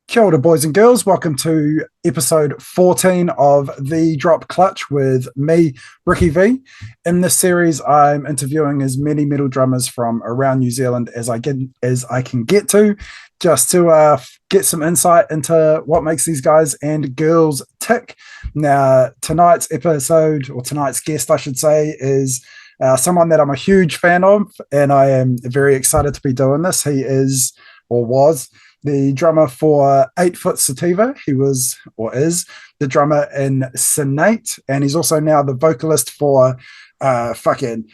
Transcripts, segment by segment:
Kia ora, boys and girls. Welcome to episode 14 of The Drop Clutch with me, Ricky V. In this series, I'm interviewing as many metal drummers from around New Zealand as I can get to, just to get some insight into what makes these guys and girls tick. Now, tonight's episode, or tonight's guest, I should say, is someone that I'm a huge fan of, and I am very excited to be doing this. He is, or was, the drummer for Foot Sativa. He was, or is, the drummer in Sinate, and he's also now the vocalist for fucking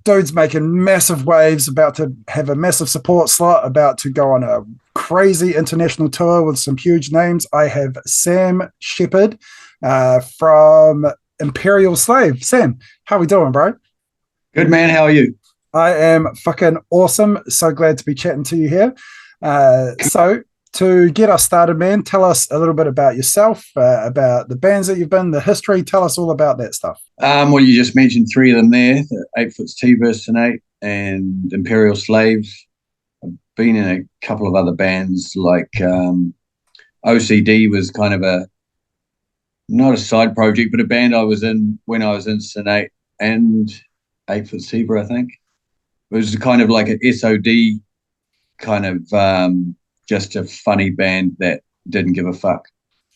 dude's making massive waves, about to have a massive support slot, about to go on a crazy international tour with some huge names. I have Sam Sheppard from Imperial Slave. Sam, how are we doing, bro? Good, man. How are you? I am fucking awesome. So glad to be chatting to you here. So to get us started, man, tell us a little bit about yourself, about the bands that you've been, the history. Tell us all about that stuff. Well, you just mentioned three of them there: the Foot Sativa, Sinate, and Imperial Slave. I've been in a couple of other bands, like OCD was kind of not a side project, but a band I was in when I was in Sinate and Foot Sativa, I think. It was kind of like an SOD kind of just a funny band that didn't give a fuck.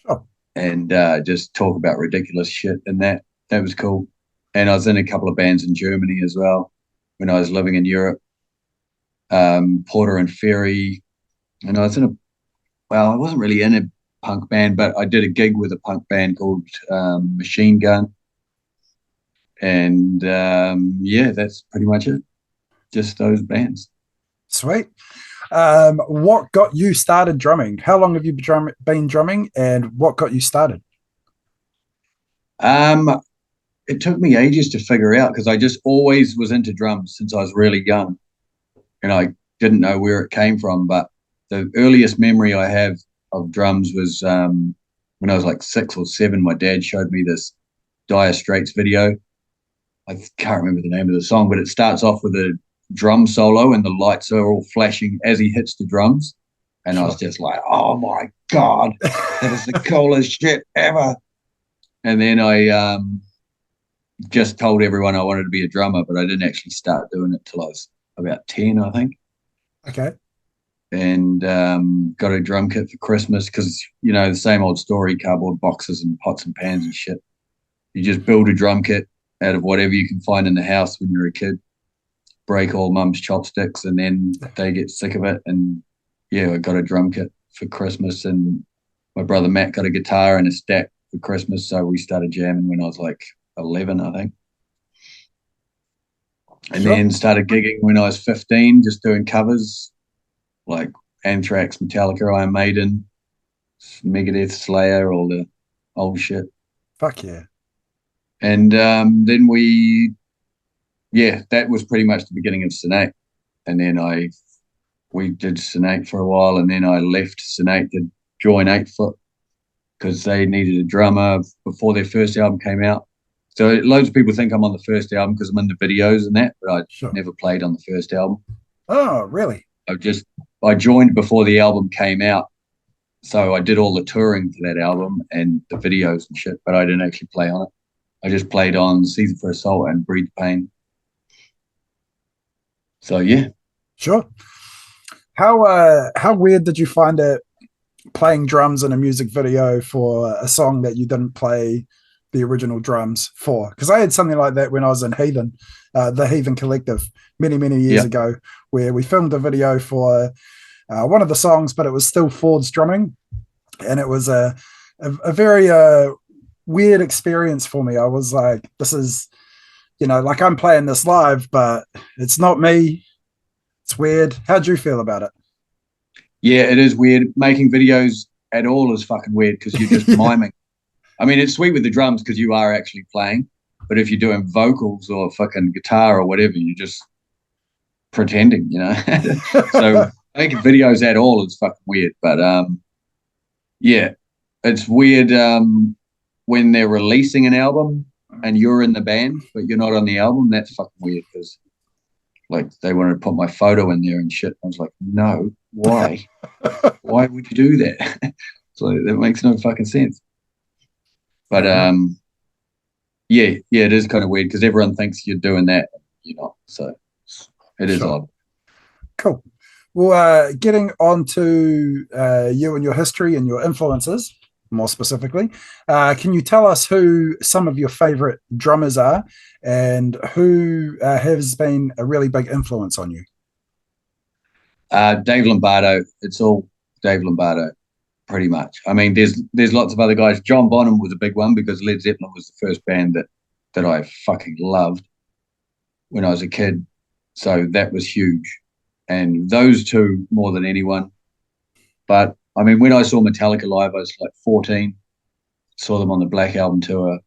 Oh. And just talk about ridiculous shit, and that was cool. And I was in a couple of bands in Germany as well when I was living in Europe, Porter and Ferry. And I was I wasn't really in a punk band, but I did a gig with a punk band called Machine Gun. And that's pretty much it. Just those bands. Sweet. What got you started drumming? How long have you been drumming, and what got you started? It took me ages to figure out, because I just always was into drums since I was really young, and I didn't know where it came from. But the earliest memory I have of drums was when I was like 6 or 7. My dad showed me this Dire Straits video. I can't remember the name of the song, but it starts off with a drum solo and the lights are all flashing as he hits the drums, and I was just like, oh my god, that is the coolest shit ever. And then I just told everyone I wanted to be a drummer, but I didn't actually start doing it till I was about 10, I think. Okay. And got a drum kit for Christmas, because the same old story, cardboard boxes and pots and pans and shit. You just build a drum kit out of whatever you can find in the house when you're a kid, break all mum's chopsticks, and then they get sick of it. And I got a drum kit for Christmas, and my brother Matt got a guitar and a stack for Christmas, so we started jamming when I was like 11, I think. And then started gigging when I was 15, just doing covers like Anthrax, Metallica, Iron Maiden, Megadeth, Slayer, all the old shit. Fuck yeah. And then that was pretty much the beginning of Sinate. And then we did Sinate for a while, and then I left Sinate to join 8-Foot, because they needed a drummer before their first album came out. So loads of people think I'm on the first album because I'm in the videos and that, but I never played on the first album. Oh, really? I joined before the album came out. So I did all the touring for that album and the videos and shit, but I didn't actually play on it. I just played on Season for Assault and Breathe Pain. So yeah. Sure. How weird did you find it playing drums in a music video for a song that you didn't play the original drums for? Because I had something like that when I was in Heathen, the Heathen Collective, many years ago, where we filmed a video for one of the songs, but it was still Ford's drumming, and it was a very weird experience for me. I was like, this is, like I'm playing this live, but it's not me. It's weird. How'd you feel about it? Yeah, it is weird. Making videos at all is fucking weird, because you're just miming. I mean, it's sweet with the drums because you are actually playing, but if you're doing vocals or fucking guitar or whatever, you're just pretending, So making videos at all is fucking weird. But it's weird when they're releasing an album and you're in the band, but you're not on the album. That's fucking weird, because like they wanted to put my photo in there and shit. I was like, no, why? Why would you do that? So that makes no fucking sense. But yeah, it is kind of weird because everyone thinks you're doing that, you're not. So it is odd. Cool. Well, getting on to you and your history and your influences, more specifically, can you tell us who some of your favorite drummers are and who has been a really big influence on you? Dave Lombardo. It's all Dave Lombardo, pretty much. I mean, there's lots of other guys. John Bonham was a big one because Led Zeppelin was the first band that I fucking loved when I was a kid. So that was huge. And those two more than anyone. But I mean, when I saw Metallica live, I was like 14, saw them on the Black Album tour.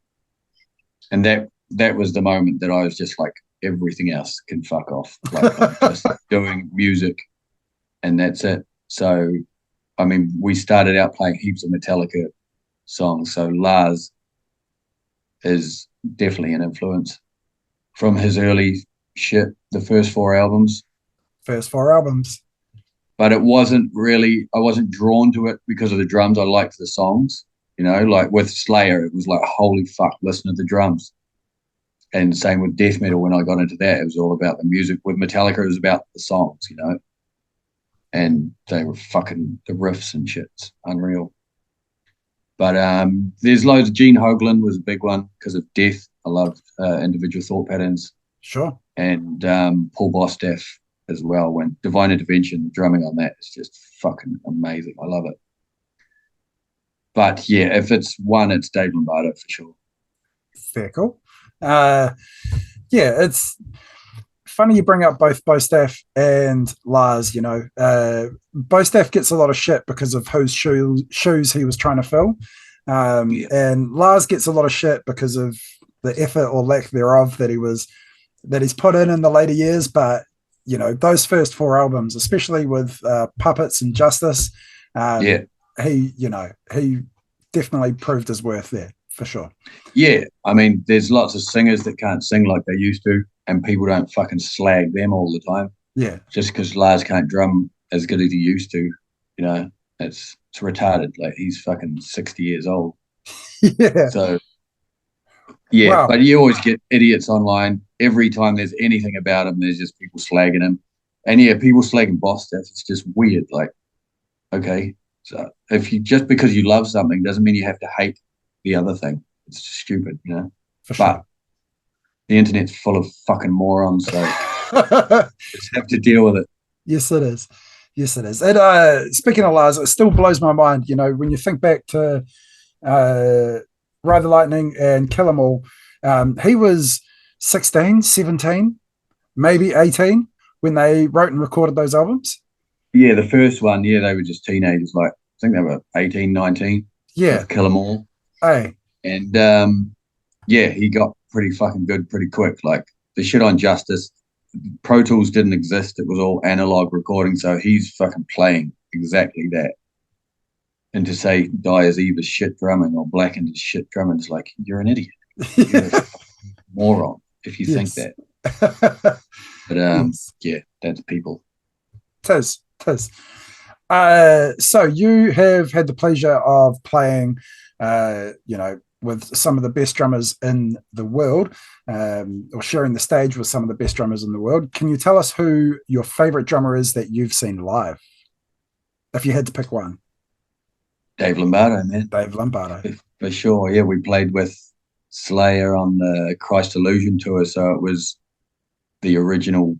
And that was the moment that I was just like, everything else can fuck off. Like I'm just doing music and that's it. So, I mean, we started out playing heaps of Metallica songs. So Lars is definitely an influence from his early shit, the first four albums. But it wasn't really, I wasn't drawn to it because of the drums. I liked the songs, you know, like with Slayer, it was like, holy fuck, listen to the drums. And same with death metal. When I got into that, it was all about the music. With Metallica, it was about the songs, you know, and they were fucking the riffs and shit's unreal. But there's loads. Gene Hoglan was a big one because of Death. I loved Individual Thought Patterns. Sure. And Paul Bostaph as well. When Divine Intervention, the drumming on that is just fucking amazing. I love it. But yeah, if it's one, it's Dave Lombardo for sure. Fair cool. Yeah, it's funny you bring up both Bostaph and Lars. You know, Bostaph gets a lot of shit because of whose shoes he was trying to fill, and Lars gets a lot of shit because of the effort or lack thereof that he's put in the later years. But you know, those first four albums, especially with Puppets and Justice, he definitely proved his worth there for sure. Yeah, I mean, there's lots of singers that can't sing like they used to, and people don't fucking slag them all the time. Yeah, just because Lars can't drum as good as he used to, you know, it's retarded. Like he's fucking 60 years old. Yeah. So yeah, wow. But you always get idiots online. Every time there's anything about him, there's just people slagging him. And yeah, people slagging Bostaph, it's just weird. Like, okay, so if you just because you love something doesn't mean you have to hate the other thing. It's stupid, you know. For sure. But the internet's full of fucking morons, so just have to deal with it. Yes, it is. Yes, it is. And speaking of Lars, it still blows my mind, you know, when you think back to Ride the Lightning and Kill 'Em All, he was 16, 17, maybe 18 when they wrote and recorded those albums. Yeah, the first one, they were just teenagers. Like, I think they were 18, 19. Yeah. Kill 'Em All. Hey. And, he got pretty fucking good pretty quick. Like, the shit on Justice, Pro Tools didn't exist. It was all analog recording, so he's fucking playing exactly that. And to say Die As Eve is shit drumming or Blackened is shit drumming is like, you're an idiot. You're a moron if you think that. But that's people. Tis. So you have had the pleasure of playing, with some of the best drummers in the world, or sharing the stage with some of the best drummers in the world. Can you tell us who your favorite drummer is that you've seen live? If you had to pick one. Dave Lombardo, man. Dave Lombardo. For sure. Yeah, we played with Slayer on the Christ Illusion tour, so it was the original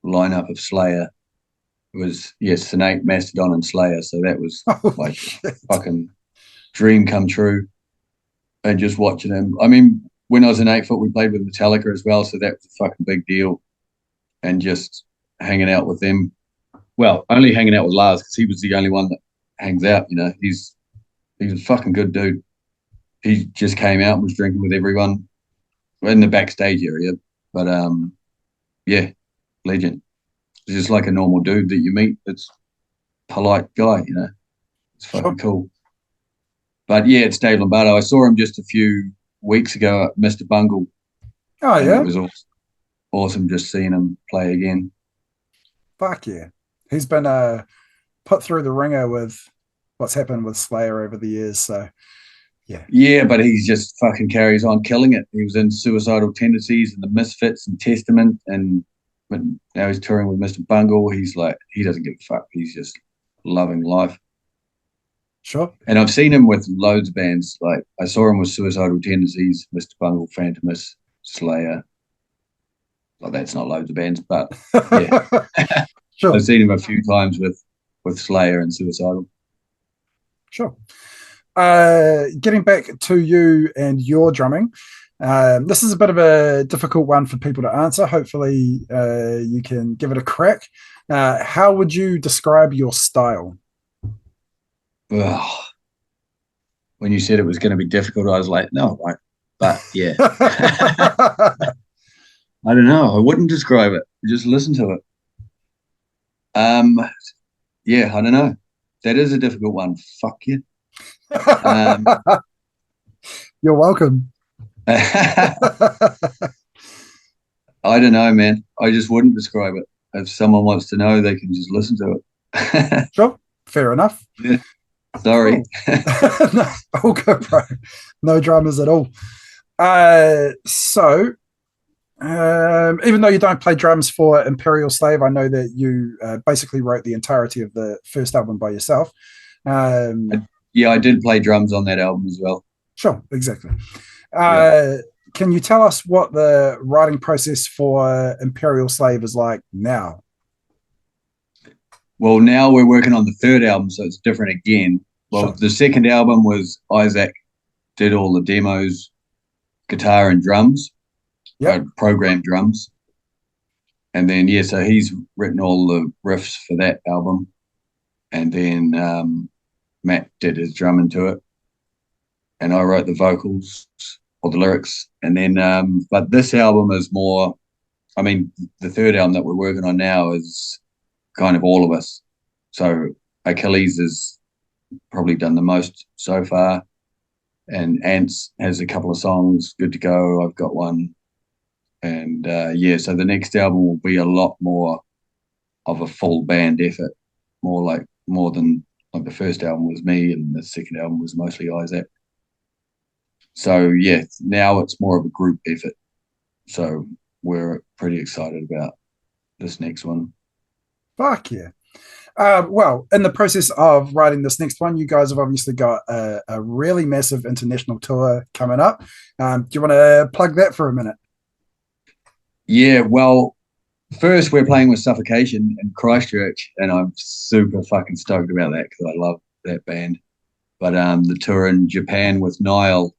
lineup of Slayer. It was, Sinate, Mastodon, and Slayer, so that was fucking dream come true. And just watching them. I mean, when I was in 8 Foot, we played with Metallica as well, so that was a fucking big deal. And just hanging out with them. Well, only hanging out with Lars because he was the only one that hangs out, you know. He's a fucking good dude. He just came out and was drinking with everyone in the backstage area. But, legend. He's just like a normal dude that you meet that's polite guy, you know. It's fucking cool. But yeah, it's Dave Lombardo. I saw him just a few weeks ago at Mr. Bungle. Oh, yeah? It was awesome. awesome just seeing him play again. Fuck yeah. He's been put through the ringer with what's happened with Slayer over the years. So yeah. Yeah, but he's just fucking carries on killing it. He was in Suicidal Tendencies and the Misfits and Testament, and but now he's touring with Mr. Bungle. He's like, he doesn't give a fuck. He's just loving life. Sure. And I've seen him with loads of bands. Like I saw him with Suicidal Tendencies, Mr. Bungle, Phantomus, Slayer. Well, that's not loads of bands, but yeah. Sure. I've seen him a few times with Slayer and Suicidal. Sure. Getting back to you and your drumming, this is a bit of a difficult one for people to answer. Hopefully, you can give it a crack. How would you describe your style? Ugh. When you said it was going to be difficult, I was like, no, right. But yeah, I don't know. I wouldn't describe it. Just listen to it. Yeah, I don't know. That is a difficult one. Fuck you. You're welcome. I don't know, man. I just wouldn't describe it. If someone wants to know, they can just listen to it. Sure, fair enough. Yeah. Sorry. Cool. No, all good, bro. No dramas at all. So, even though you don't play drums for Imperial Slave, I know that you basically wrote the entirety of the first album by yourself. Yeah, I did play drums on that album as well. Sure, exactly. Can you tell us what the writing process for Imperial Slave is like now? Well, now we're working on the third album, so it's different again. Well, Sure. the second album was Isaac did all the demos, guitar and drums, programmed drums. And then, yeah, so he's written all the riffs for that album. And then Matt did his drumming to it. And I wrote the vocals or the lyrics. And then, but this album is more, I mean, the third album that we're working on now is kind of all of us. So Achilles has probably done the most so far. And Ants has a couple of songs good to go. I've got one. And yeah, so the next album will be a lot more of a full band effort, more than like the first album was me and the second album was mostly Isaac. So yeah, now it's more of a group effort. So we're pretty excited about this next one. Fuck yeah. Well, in the process of writing this next one, you guys have obviously got a really massive international tour coming up. Do you want to plug that for a minute? Yeah, well, first we're playing with Suffocation in Christchurch, and I'm super fucking stoked about that because I love that band. But the tour in Japan with Nile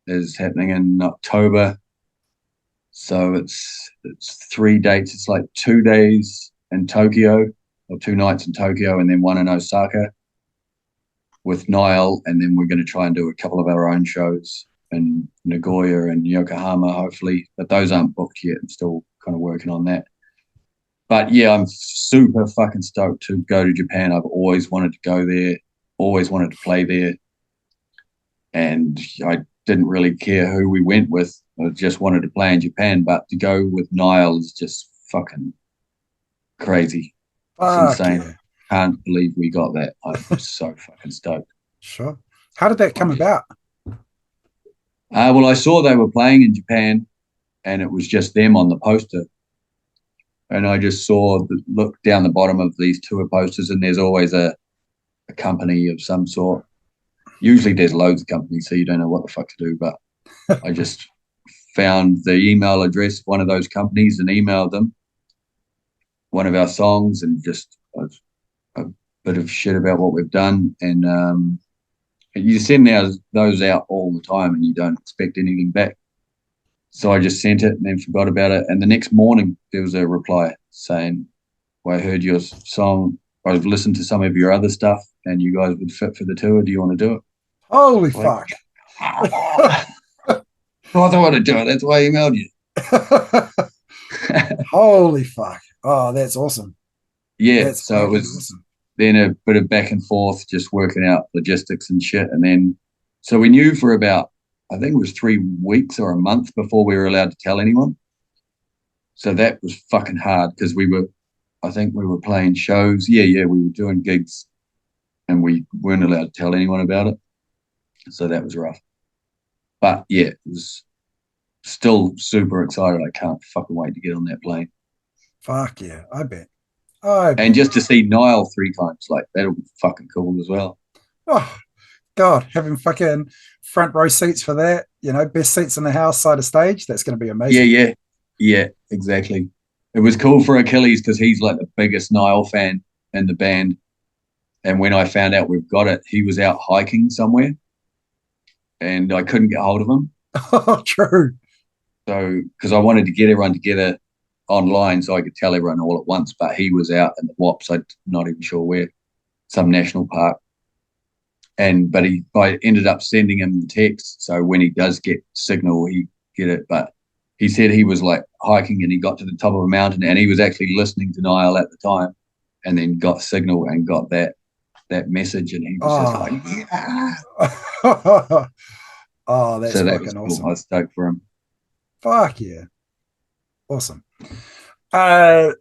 is happening in October. So it's 3 dates. It's like 2 days in Tokyo, or 2 nights in Tokyo, and then one in Osaka with Nile. And then we're going to try and do a couple of our own shows in Nagoya and Yokohama, hopefully. But those aren't booked yet. I'm still kind of working on that. But yeah, I'm super fucking stoked to go to Japan. I've always wanted to go there, always wanted to play there. And I didn't really care who we went with. I just wanted to play in Japan. But to go with Nile is just fucking crazy. It's insane. Yeah. Can't believe we got that. I'm so fucking stoked. Sure. How did that come about? Well, I saw they were playing in Japan, and it was just them on the poster. And I just look down the bottom of these tour posters, and there's always a company of some sort. Usually there's loads of companies, so you don't know what the fuck to do. But I just found the email address of one of those companies and emailed them one of our songs and just a bit of shit about what we've done. And you send those out all the time and you don't expect anything back. So I just sent it and then forgot about it. And the next morning there was a reply saying, well, I heard your song. I've listened to some of your other stuff and you guys would fit for the tour. Do you want to do it? Holy fuck. I don't want to do it. That's why I emailed you. Holy fuck. Oh, that's awesome. Yeah, so it was awesome. Then a bit of back and forth, just working out logistics and shit. And then, so we knew for about, I think it was 3 weeks or a month before we were allowed to tell anyone. So that was fucking hard because I think we were playing shows. We were doing gigs and we weren't allowed to tell anyone about it. So that was rough. But yeah, it was still super excited. I can't fucking wait to get on that plane. Fuck yeah, I bet. And just to see Niall 3 times, like that'll be fucking cool as well. Oh, God, having fucking front row seats for that, best seats in the house, side of stage, that's going to be amazing. Yeah, exactly. It was cool for Achilles because he's like the biggest Niall fan in the band. And when I found out we've got it, he was out hiking somewhere and I couldn't get hold of him. Oh, true. So, because I wanted to get everyone together online so I could tell everyone all at once, but he was out in the Wops. I'm not even sure where, some national park. But I ended up sending him the text. So when he does get signal, he get it. But he said he was like hiking and he got to the top of a mountain and he was actually listening to Niall at the time and then got signal and got that message and he was just like, yeah. Oh, that's so that fucking was cool. awesome. I was stoked for him. Fuck yeah. Awesome.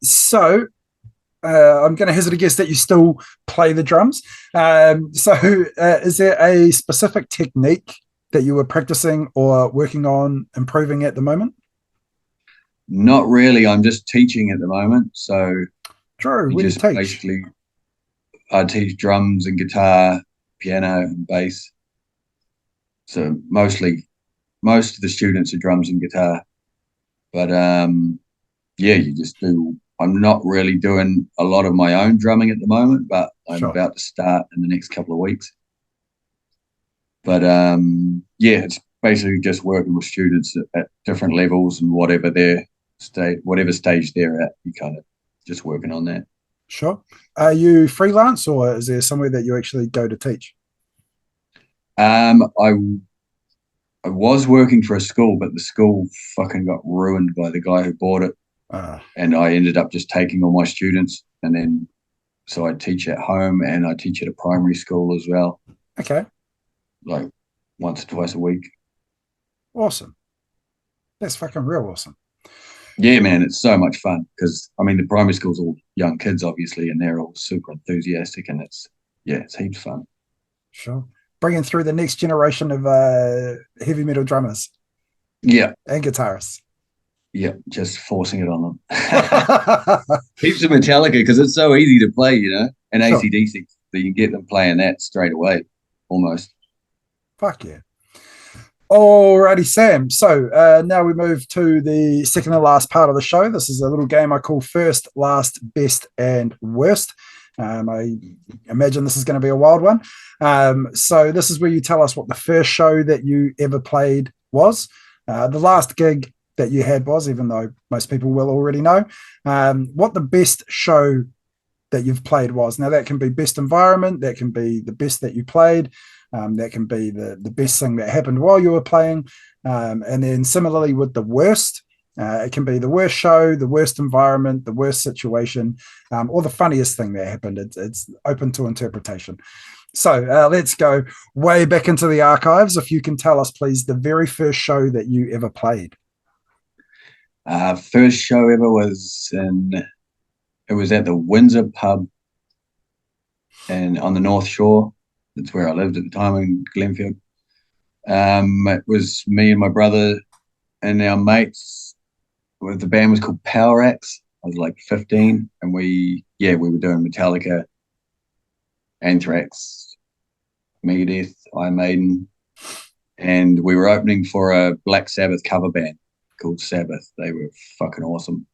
So I'm going to hazard a guess that you still play the drums. Is there a specific technique that you were practicing or working on improving at the moment? Not really. I'm just teaching at the moment. So True. you What do you just teach? basically, I teach drums and guitar, piano and bass. So most of the students are drums and guitar. But you just do. I'm not really doing a lot of my own drumming at the moment, but I'm Sure. about to start in the next couple of weeks. But it's basically just working with students at different levels and whatever stage they're at. You kind of just working on that. Sure. Are you freelance or is there somewhere that you actually go to teach? I was working for a school, but the school fucking got ruined by the guy who bought it. And I ended up just taking all my students and then so I teach at home and I teach at a primary school as well. Okay. Like once or twice a week. Awesome. That's fucking real awesome. Yeah, man, it's so much fun because I mean the primary school's all young kids obviously and they're all super enthusiastic and it's heaps fun. Sure. Bringing through the next generation of heavy metal drummers. Yeah. And guitarists. Yeah, just forcing it on them. Heaps of Metallica because it's so easy to play, and sure. AC/DC. So you can get them playing that straight away, almost. Fuck yeah. Alrighty, Sam. So now we move to the second and last part of the show. This is a little game I call First, Last, Best, and Worst. I imagine this is going to be a wild one. So this is where you tell us what the first show that you ever played was, the last gig that you had was, even though most people will already know, what the best show that you've played was. Now, that can be best environment, that can be the best that you played, that can be the best thing that happened while you were playing. And then similarly with the worst, it can be the worst show, the worst environment, the worst situation, or the funniest thing that happened. It's open to interpretation. So let's go way back into the archives. If you can tell us, please, the very first show that you ever played. First show ever was at the Windsor pub and on the North Shore. That's where I lived at the time in Glenfield. It was me and my brother and our mates. The band was called Power Axe. I was like 15 and we were doing Metallica, Anthrax, Megadeth, Iron Maiden, and we were opening for a Black Sabbath cover band called Sabbath. They were fucking awesome.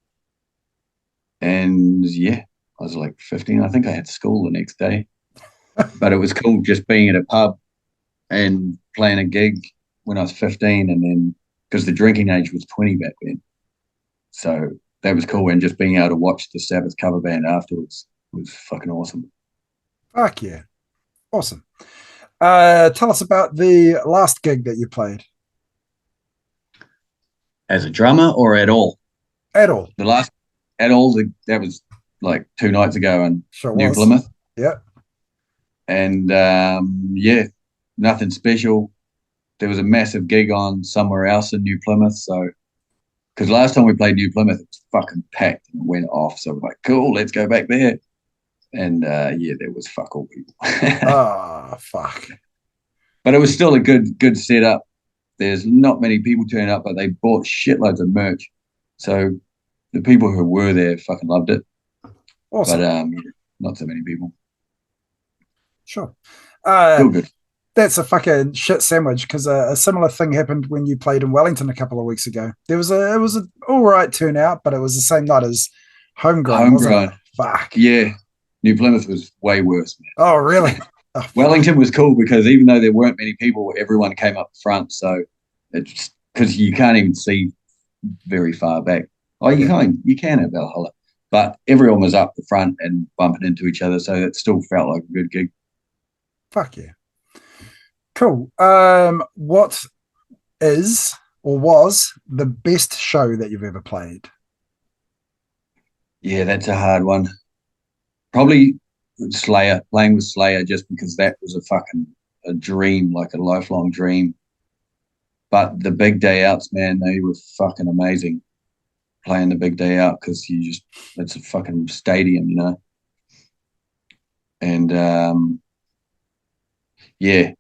And I was like 15. I think I had school the next day. But it was cool just being at a pub and playing a gig when I was 15 and then because the drinking age was 20 back then. So that was cool. And just being able to watch the Sabbath cover band afterwards was fucking awesome. Fuck yeah. Awesome. Tell us about the last gig that you played. As a drummer or at all? At all. That was like 2 nights ago in New Plymouth. Yeah. And nothing special. There was a massive gig on somewhere else in New Plymouth. So, because last time we played New Plymouth, it was fucking packed and it went off. So we're like, cool, let's go back there. And yeah, there was fuck all people. Oh, fuck. But it was still a good setup. There's not many people turning up, but they bought shitloads of merch. So the people who were there fucking loved it. Awesome. But yeah, not so many people. Sure. Still good. That's a fucking shit sandwich, because a similar thing happened when you played in Wellington a couple of weeks ago. It was an all right turnout, but it was the same night as Homegrown. Wasn't it? Fuck. Yeah. New Plymouth was way worse, man. Oh, really? Oh, Wellington was cool because even though there weren't many people, everyone came up front. So it's because you can't even see very far back. Oh, you can at Valhalla, but everyone was up the front and bumping into each other. So it still felt like a good gig. Fuck yeah. Cool. What is or was the best show that you've ever played? Yeah, that's a hard one. Probably Slayer, playing with Slayer, just because that was a dream, like a lifelong dream. But the big day outs, man, they were fucking amazing. Playing the big day out, because it's a fucking stadium, you know. And yeah,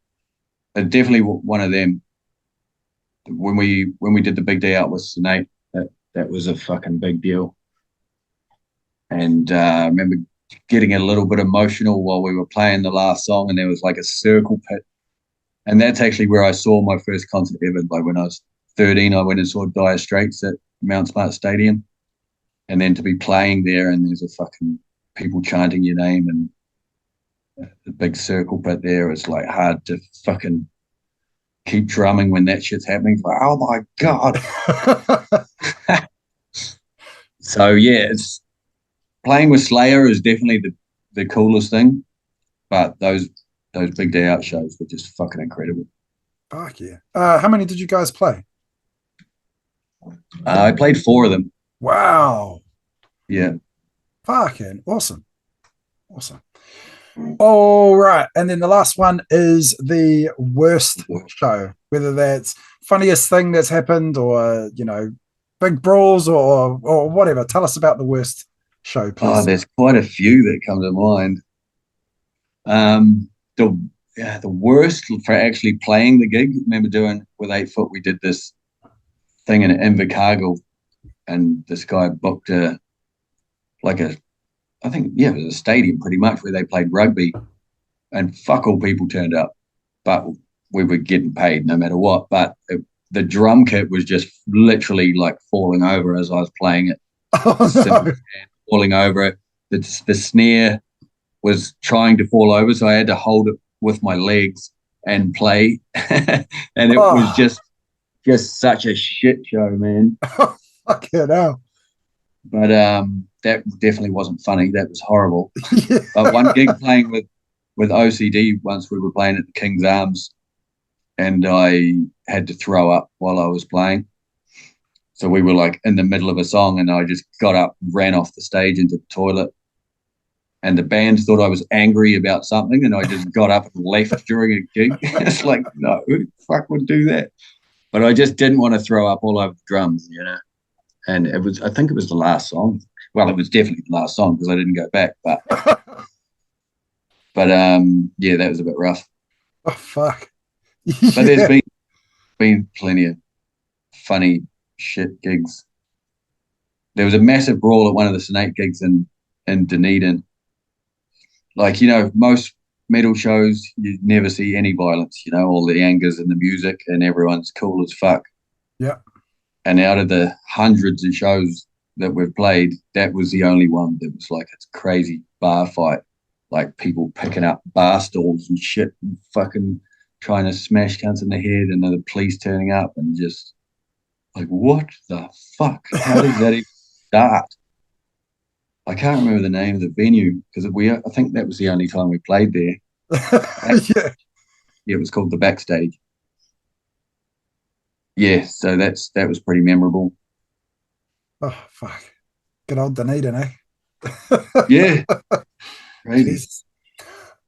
definitely one of them. When we did the big day out with Sinate, that was a fucking big deal. And I remember getting a little bit emotional while we were playing the last song, and there was like a circle pit. And that's actually where I saw my first concert ever. Like when I was 13, I went and saw Dire Straits at Mount Smart Stadium. And then to be playing there and there's a fucking people chanting your name and the big circle pit there, it's like hard to fucking keep drumming when that shit's happening. It's like, oh my God. So yeah, it's playing with Slayer is definitely the coolest thing. But those big day out shows were just fucking incredible. Fuck yeah. How many did you guys play? I played 4 of them. Wow. Yeah. Fucking awesome. Awesome. All right. And then the last one is the worst show, whether that's funniest thing that's happened or, big brawls or whatever. Tell us about the worst show, please. Oh, there's quite a few that come to mind. The worst for actually playing the gig, I remember doing with 8 Foot, we did this thing in Invercargill, and this guy booked it was a stadium pretty much where they played rugby, and fuck all people turned up, but we were getting paid no matter what. But the drum kit was just literally like falling over as I was playing it. Oh, no. Falling over it. The snare was trying to fall over, so I had to hold it with my legs and play. And it was just such a shit show, man. Fuck it hell. But that definitely wasn't funny. That was horrible. Yeah. But one gig playing with OCD, once we were playing at the King's Arms, and I had to throw up while I was playing. So we were like in the middle of a song, and I just got up, ran off the stage into the toilet. And the band thought I was angry about something, and I just got up and left during a gig. It's like, no, who the fuck would do that? But I just didn't want to throw up all over the drums, And I think it was the last song. Well, it was definitely the last song because I didn't go back. But yeah, that was a bit rough. Oh fuck. But there's been plenty of funny shit gigs. There was a massive brawl at one of the Sinate gigs in Dunedin. Like, most metal shows, you never see any violence, all the angers and the music, and everyone's cool as fuck. Yeah. And out of the hundreds of shows that we've played, that was the only one that was like a crazy bar fight, like people picking up bar stools and shit and fucking trying to smash cunts in the head, and then the police turning up and just like, what the fuck? How did that even start? I can't remember the name of the venue because I think that was the only time we played there. Yeah. Yeah, it was called the Backstage. Yeah, so that was pretty memorable. Oh fuck. Good old Dunedin, eh? Yeah. Crazy. Jesus.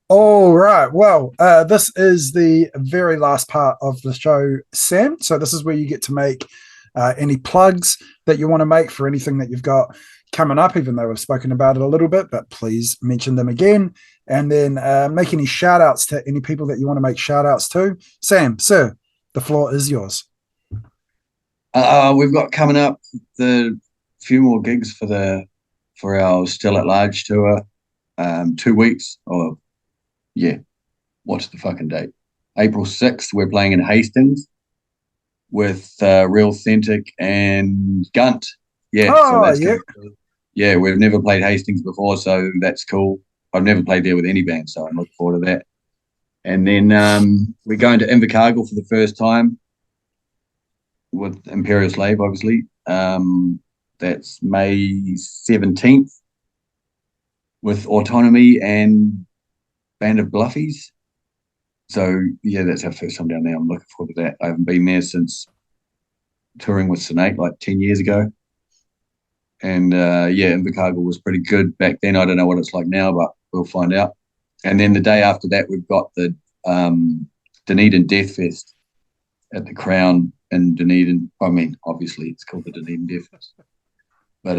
All right. Well, this is the very last part of the show, Sam. So this is where you get to make Any plugs that you want to make for anything that you've got coming up, even though we've spoken about it a little bit, but please mention them again. And then make any shout outs to any people that you want to make shout outs to. Sam, sir, the floor is yours. We've got coming up the few more gigs for our Still at Large tour. 2 weeks, or what's the fucking date? April 6th, we're playing in Hastings with Real Authentic and Gunt. We've never played Hastings before, so that's cool. I've never played there with any band, so I'm looking forward to that. And then we're going to Invercargill for the first time with Imperial Slave, obviously. That's May 17th with Autonomy and Band of Bluffies. So, that's our first time down there. I'm looking forward to that. I haven't been there since touring with Sinate like 10 years ago. And, Invercargill was pretty good back then. I don't know what it's like now, but we'll find out. And then the day after that, we've got the Dunedin Death Fest at the Crown in Dunedin. I mean, obviously, it's called the Dunedin Death Fest. But,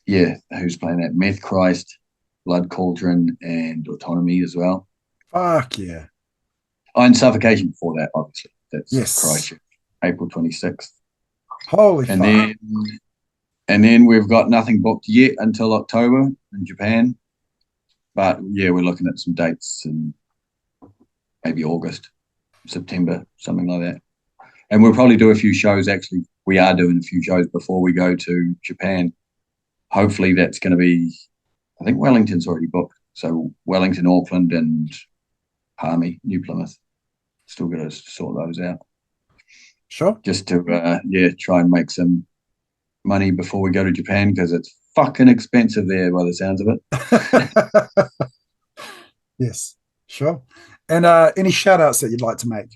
who's playing that? Meth Christ, Blood Cauldron, and Autonomy as well. Fuck yeah. Oh, and Suffocation before that, obviously. That's Christchurch, April 26th. Holy fuck. And then we've got nothing booked yet until October in Japan. But, we're looking at some dates in maybe August, September, something like that. And we'll probably do a few shows, actually. We are doing a few shows before we go to Japan. Hopefully that's going to be, I think Wellington's already booked. So Wellington, Auckland, and Palmy, New Plymouth. Still got to sort those out. Sure. Just to, try and make some money before we go to Japan, because it's fucking expensive there by the sounds of it. Yes, sure. And any shout outs that you'd like to make?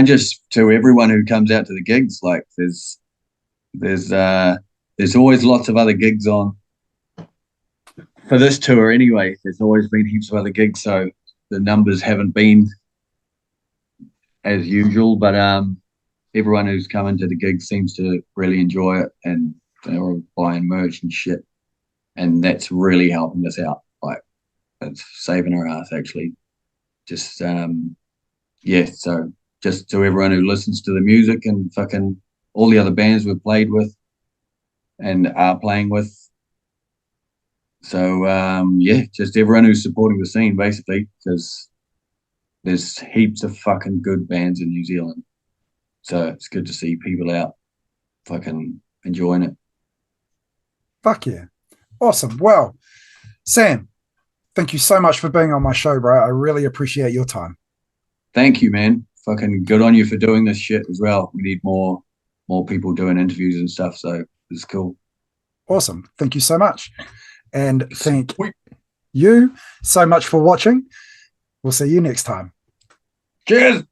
Just to everyone who comes out to the gigs. Like there's always lots of other gigs on for this tour anyway. There's always been heaps of other gigs, so the numbers haven't been as usual, but everyone who's coming to the gig seems to really enjoy it, and they're all buying merch and shit, and that's really helping us out. Like, it's saving our ass, actually. Just so just to everyone who listens to the music and fucking all the other bands we've played with and are playing with. So just everyone who's supporting the scene, basically, because there's heaps of fucking good bands in New Zealand. So it's good to see people out fucking enjoying it. Fuck yeah. Awesome. Well, Sam, thank you so much for being on my show, bro. I really appreciate your time. Thank you, man. Fucking good on you for doing this shit as well. We need more people doing interviews and stuff, so it's cool. Awesome. Thank you so much. And thank you so much for watching. We'll see you next time. Cheers.